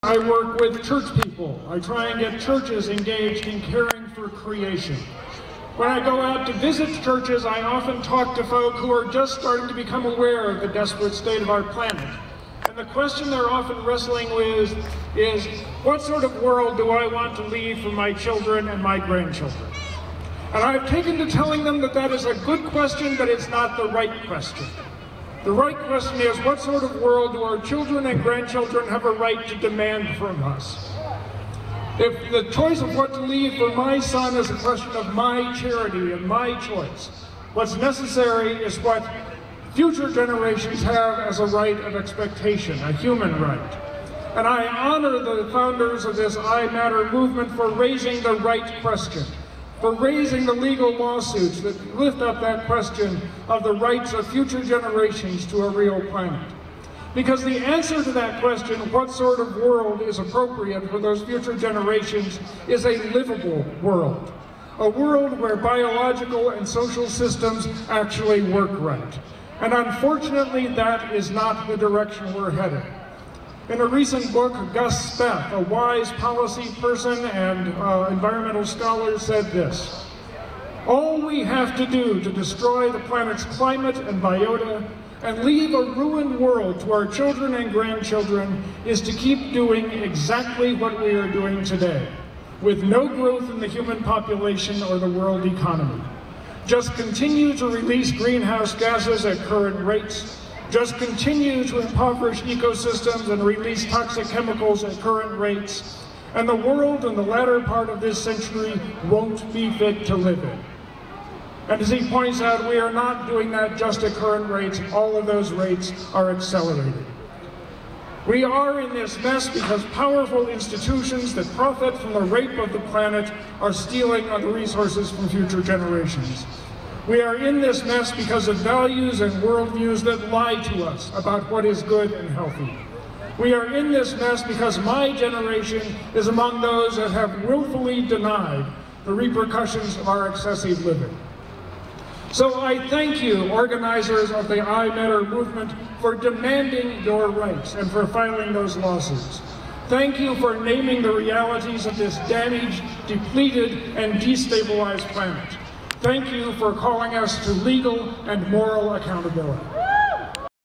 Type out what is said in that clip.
I work with church people. I try and get churches engaged in caring for creation. When I go out to visit churches, I often talk to folk who are just starting to become aware of the desperate state of our planet. And the question they're often wrestling with is, what sort of world do I want to leave for my children and my grandchildren? And I've taken to telling them that that is a good question, but it's not the right question. The right question is, what sort of world do our children and grandchildren have a right to demand from us? If the choice of what to leave for my son is a question of my charity and my choice, what's necessary is what future generations have as a right of expectation, a human right. And I honor the founders of this I Matter movement for raising the right question, for raising the legal lawsuits that lift up that question of the rights of future generations to a real planet. Because the answer to that question, what sort of world is appropriate for those future generations, is a livable world. A world where biological and social systems actually work right. And unfortunately, that is not the direction we're headed. In a recent book, Gus Speth, a wise policy person and environmental scholar, said this: "All we have to do to destroy the planet's climate and biota and leave a ruined world to our children and grandchildren is to keep doing exactly what we are doing today, with no growth in the human population or the world economy. Just continue to release greenhouse gases at current rates, just continue to impoverish ecosystems and release toxic chemicals at current rates, and the world in the latter part of this century won't be fit to live in." And as he points out, we are not doing that just at current rates. All of those rates are accelerating. We are in this mess because powerful institutions that profit from the rape of the planet are stealing the resources from future generations. We are in this mess because of values and worldviews that lie to us about what is good and healthy. We are in this mess because my generation is among those that have willfully denied the repercussions of our excessive living. So I thank you, organizers of the I Matter movement, for demanding your rights and for filing those lawsuits. Thank you for naming the realities of this damaged, depleted, and destabilized planet. Thank you for calling us to legal and moral accountability.